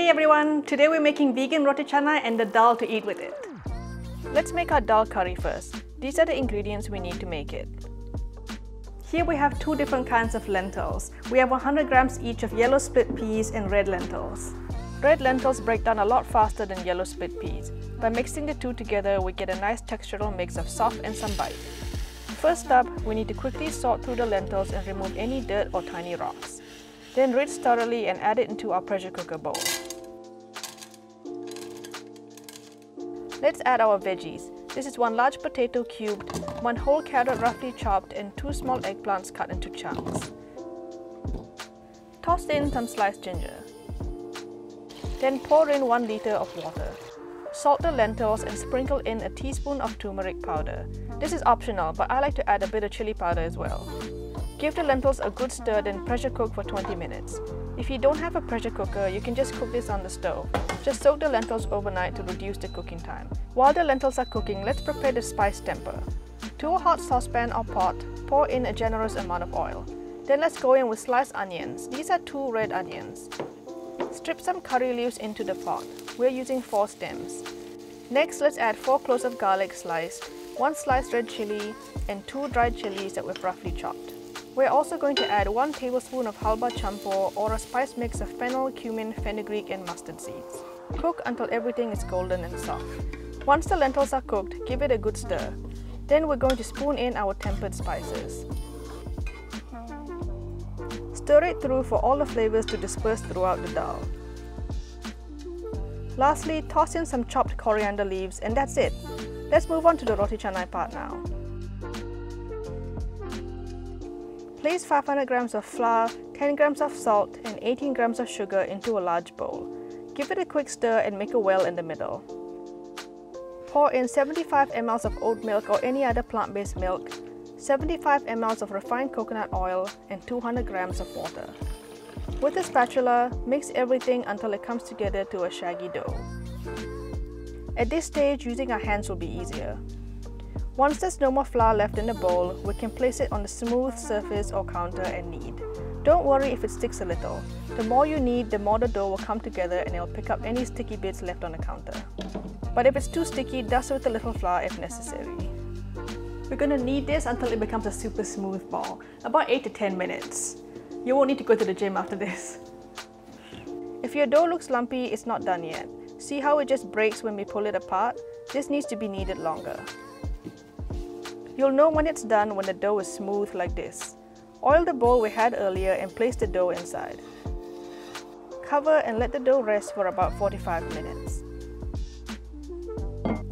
Hey everyone, today we're making vegan roti canai and the dal to eat with it. Let's make our dal curry first. These are the ingredients we need to make it. Here we have two different kinds of lentils. We have 100 grams each of yellow split peas and red lentils. Red lentils break down a lot faster than yellow split peas. By mixing the two together, we get a nice textural mix of soft and some bite. First up, we need to quickly sort through the lentils and remove any dirt or tiny rocks. Then rinse thoroughly and add it into our pressure cooker bowl. Let's add our veggies. This is 1 large potato cubed, 1 whole carrot roughly chopped, and 2 small eggplants cut into chunks. Toss in some sliced ginger. Then pour in 1 liter of water. Salt the lentils and sprinkle in a teaspoon of turmeric powder. This is optional, but I like to add a bit of chili powder as well. Give the lentils a good stir, then pressure cook for 20 minutes. If you don't have a pressure cooker, you can just cook this on the stove. Just soak the lentils overnight to reduce the cooking time. While the lentils are cooking, let's prepare the spice temper. To a hot saucepan or pot, pour in a generous amount of oil. Then let's go in with sliced onions. These are 2 red onions. Strip some curry leaves into the pot. We're using 4 stems. Next, let's add 4 cloves of garlic sliced, 1 sliced red chili, and 2 dried chilies that we've roughly chopped. We're also going to add 1 tablespoon of halba campur, or a spice mix of fennel, cumin, fenugreek, and mustard seeds. Cook until everything is golden and soft. Once the lentils are cooked, give it a good stir. Then we're going to spoon in our tempered spices. Stir it through for all the flavors to disperse throughout the dal. Lastly, toss in some chopped coriander leaves, and that's it. Let's move on to the roti canai part now. Place 500 grams of flour, 10 grams of salt, and 18 grams of sugar into a large bowl. Give it a quick stir and make a well in the middle. Pour in 75 ml of oat milk or any other plant-based milk, 75 ml of refined coconut oil, and 200 grams of water. With a spatula, mix everything until it comes together to a shaggy dough. At this stage, using our hands will be easier. Once there's no more flour left in the bowl, we can place it on the smooth surface or counter and knead. Don't worry if it sticks a little. The more you knead, the more the dough will come together and it'll pick up any sticky bits left on the counter. But if it's too sticky, dust with a little flour if necessary. We're going to knead this until it becomes a super smooth ball, about 8 to 10 minutes. You won't need to go to the gym after this. If your dough looks lumpy, it's not done yet. See how it just breaks when we pull it apart? This needs to be kneaded longer. You'll know when it's done when the dough is smooth like this. Oil the bowl we had earlier and place the dough inside. Cover and let the dough rest for about 45 minutes.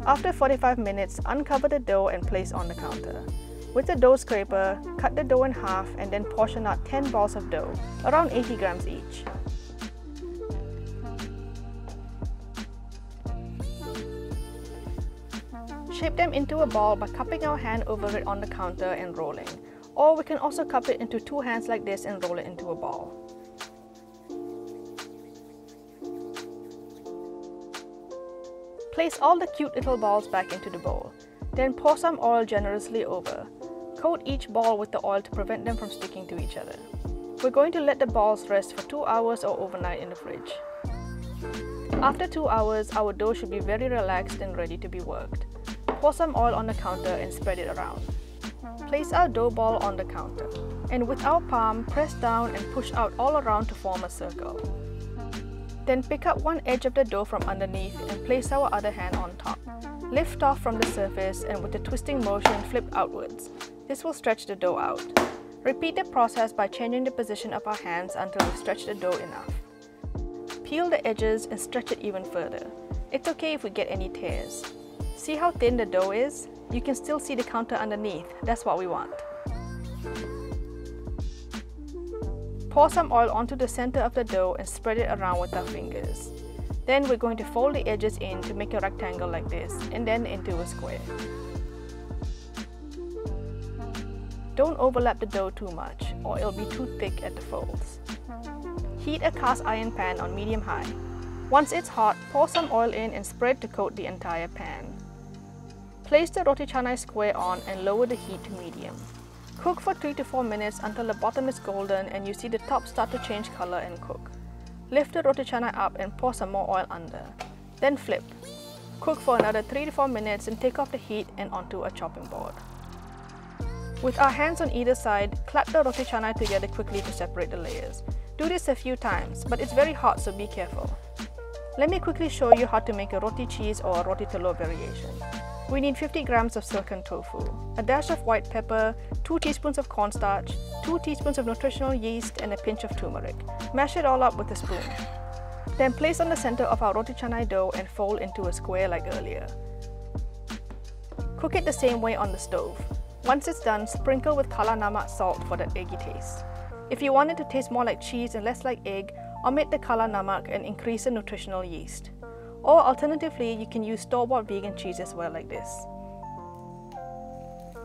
After 45 minutes, uncover the dough and place on the counter. With the dough scraper, cut the dough in half and then portion out 10 balls of dough, around 80 grams each. Shape them into a ball by cupping our hand over it on the counter and rolling. Or we can also cup it into 2 hands like this and roll it into a ball. Place all the cute little balls back into the bowl. Then pour some oil generously over. Coat each ball with the oil to prevent them from sticking to each other. We're going to let the balls rest for 2 hours or overnight in the fridge. After 2 hours, our dough should be very relaxed and ready to be worked. Pour some oil on the counter and spread it around. Place our dough ball on the counter, and with our palm, press down and push out all around to form a circle. Then pick up one edge of the dough from underneath and place our other hand on top. Lift off from the surface and with a twisting motion, flip outwards. This will stretch the dough out. Repeat the process by changing the position of our hands until we've stretched the dough enough. Peel the edges and stretch it even further. It's okay if we get any tears. See how thin the dough is? You can still see the counter underneath. That's what we want. Pour some oil onto the center of the dough and spread it around with our fingers. Then we're going to fold the edges in to make a rectangle like this, and then into a square. Don't overlap the dough too much, or it'll be too thick at the folds. Heat a cast iron pan on medium-high. Once it's hot, pour some oil in and spread to coat the entire pan. Place the roti canai square on and lower the heat to medium. Cook for 3 to 4 minutes until the bottom is golden and you see the top start to change color and cook. Lift the roti canai up and pour some more oil under. Then flip. Cook for another 3 to 4 minutes and take off the heat and onto a chopping board. With our hands on either side, clap the roti canai together quickly to separate the layers. Do this a few times, but it's very hot, so be careful. Let me quickly show you how to make a roti cheese or a roti telur variation. We need 50 grams of silken tofu, a dash of white pepper, 2 teaspoons of cornstarch, 2 teaspoons of nutritional yeast, and a pinch of turmeric. Mash it all up with a spoon. Then place on the center of our roti canai dough and fold into a square like earlier. Cook it the same way on the stove. Once it's done, sprinkle with kala namak salt for that eggy taste. If you want it to taste more like cheese and less like egg, omit the kala namak and increase the nutritional yeast. Or alternatively, you can use store-bought vegan cheese as well like this.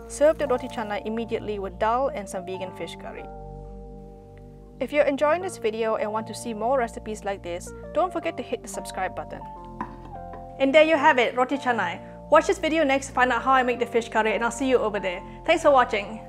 Serve the roti canai immediately with dal and some vegan fish curry. If you're enjoying this video and want to see more recipes like this, don't forget to hit the subscribe button. And there you have it, roti canai. Watch this video next to find out how I make the fish curry, and I'll see you over there. Thanks for watching.